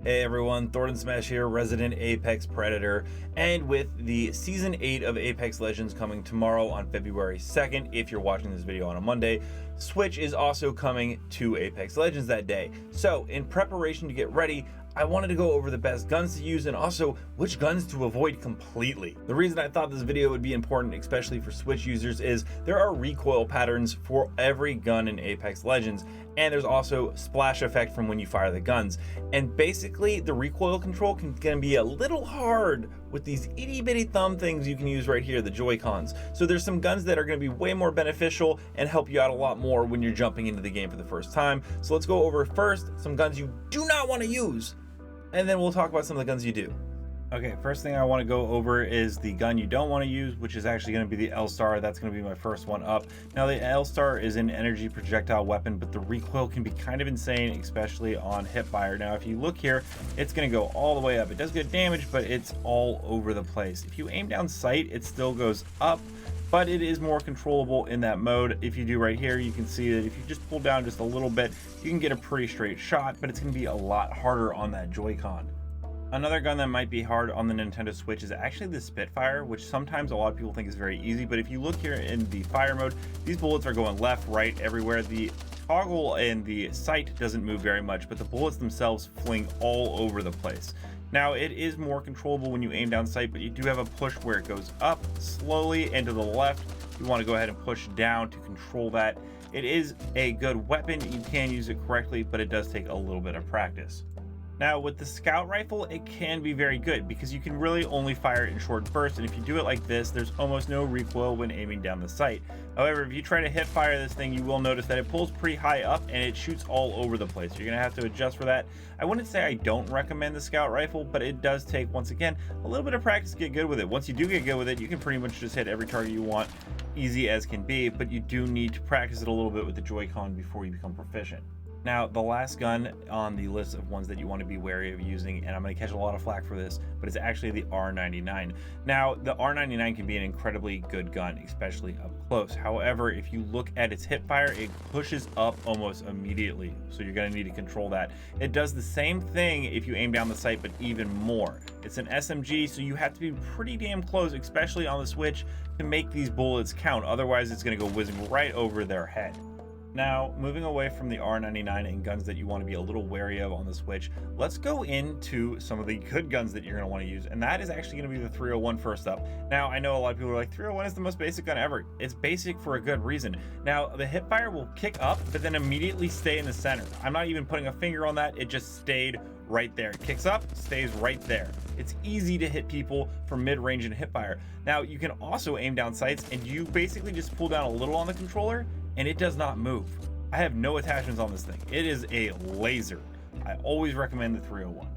Hey everyone, Thornton Smash here, resident Apex Predator, and with the Season 8 of Apex Legends coming tomorrow on February 2nd, if you're watching this video on a Monday, Switch is also coming to Apex Legends that day. So, in preparation to get ready, I wanted to go over the best guns to use and also which guns to avoid completely. The reason I thought this video would be important, especially for Switch users, is there are recoil patterns for every gun in Apex Legends, and there's also splash effect from when you fire the guns. And basically, the recoil control can be a little hard with these itty bitty thumb things you can use right here, the Joy-Cons. So there's some guns that are going to be way more beneficial and help you out a lot more when you're jumping into the game for the first time. So let's go over first some guns you do not want to use, and then we'll talk about some of the guns you do. Okay, first thing I want to go over is the gun you don't want to use, which is actually going to be the LStar. That's going to be my first one up. Now, the LStar is an energy projectile weapon, but the recoil can be kind of insane, especially on hipfire. Now, if you look here, it's going to go all the way up. It does good damage, but it's all over the place. If you aim down sight, it still goes up, but it is more controllable in that mode. If you do right here, you can see that if you just pull down just a little bit, you can get a pretty straight shot, but it's going to be a lot harder on that Joy-Con. Another gun that might be hard on the Nintendo Switch is actually the Spitfire, which sometimes a lot of people think is very easy, but if you look here in the fire mode, these bullets are going left, right, everywhere. The toggle and the sight doesn't move very much, but the bullets themselves fling all over the place. Now, it is more controllable when you aim down sight, but you do have a push where it goes up slowly and to the left. You want to go ahead and push down to control that. It is a good weapon. You can use it correctly, but it does take a little bit of practice. Now, with the scout rifle, it can be very good because you can really only fire it in short bursts, and if you do it like this, there's almost no recoil when aiming down the sight. However, if you try to hip fire this thing, you will notice that it pulls pretty high up and it shoots all over the place. You're gonna have to adjust for that. I wouldn't say I don't recommend the scout rifle, but it does take, once again, a little bit of practice to get good with it. Once you do get good with it, you can pretty much just hit every target you want, easy as can be, but you do need to practice it a little bit with the Joy-Con before you become proficient. Now, the last gun on the list of ones that you want to be wary of using, and I'm going to catch a lot of flack for this, but it's actually the R99. Now, the R99 can be an incredibly good gun, especially up close. However, if you look at its hipfire, it pushes up almost immediately, so you're going to need to control that. It does the same thing if you aim down the sight, but even more. It's an SMG, so you have to be pretty damn close, especially on the Switch, to make these bullets count. Otherwise, it's going to go whizzing right over their head. Now, moving away from the R99 and guns that you want to be a little wary of on the Switch, let's go into some of the good guns that you're going to want to use, and that is actually going to be the 301 first up. Now, I know a lot of people are like, 301 is the most basic gun ever. It's basic for a good reason. Now, the hipfire will kick up, but then immediately stay in the center. I'm not even putting a finger on that. It just stayed right there. It kicks up, stays right there. It's easy to hit people from mid-range and hipfire. Now, you can also aim down sights, and you basically just pull down a little on the controller, and it does not move. I have no attachments on this thing. It is a laser. I always recommend the 301.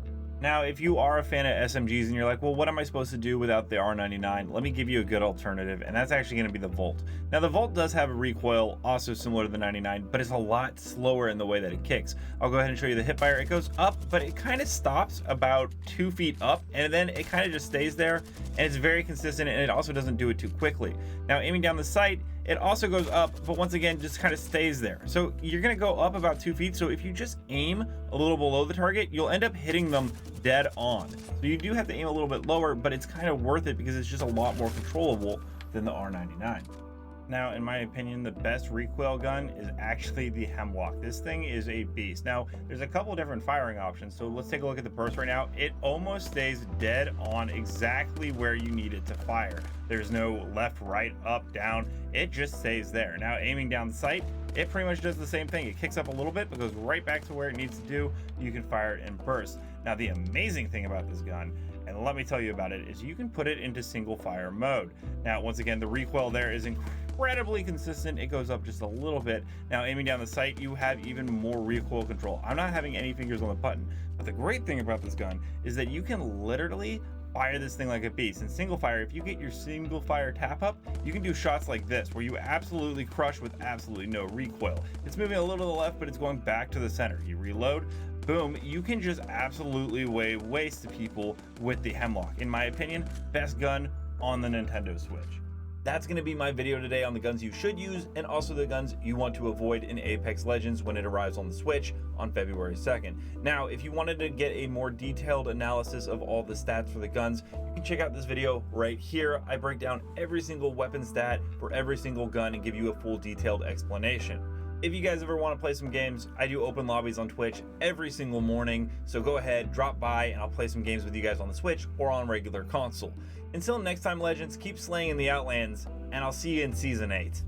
Now, if you are a fan of SMGs and you're like, well, what am I supposed to do without the R99? Let me give you a good alternative, and that's actually going to be the Volt. Now, the Volt does have a recoil, also similar to the 99, but it's a lot slower in the way that it kicks. I'll go ahead and show you the hipfire. It goes up, but it kind of stops about 2 feet up, and then it kind of just stays there, and it's very consistent, and it also doesn't do it too quickly. Now, aiming down the sight, it also goes up, but once again, just kind of stays there. So you're going to go up about 2 feet. So if you just aim a little below the target, you'll end up hitting them dead on. So you do have to aim a little bit lower, but it's kind of worth it because it's just a lot more controllable than the R99. Now, in my opinion, the best recoil gun is actually the Hemlock. This thing is a beast. Now, there's a couple different firing options, so let's take a look at the burst right now. It almost stays dead on exactly where you need it to fire. There's no left, right, up, down. It just stays there. Now, aiming down the sight, it pretty much does the same thing. It kicks up a little bit, but goes right back to where it needs to do. You can fire it in bursts. Now, the amazing thing about this gun, and let me tell you about it, is you can put it into single fire mode. Now, once again, the recoil there is incredibly consistent. It goes up just a little bit. Now, aiming down the sight, you have even more recoil control. I'm not having any fingers on the button, but the great thing about this gun is that you can literally fire this thing like a beast. In single fire, if you get your single fire tap up, you can do shots like this where you absolutely crush with absolutely no recoil. It's moving a little to the left, but it's going back to the center. You reload, boom, you can just absolutely waste people with the Hemlock. In my opinion, best gun on the Nintendo Switch. That's going to be my video today on the guns you should use and also the guns you want to avoid in Apex Legends when it arrives on the Switch on February 2nd. Now, if you wanted to get a more detailed analysis of all the stats for the guns, you can check out this video right here. I break down every single weapon stat for every single gun and give you a full detailed explanation. If you guys ever want to play some games, I do open lobbies on Twitch every single morning, so go ahead, drop by, and I'll play some games with you guys on the Switch or on regular console. Until next time, Legends, keep slaying in the Outlands, and I'll see you in Season 8.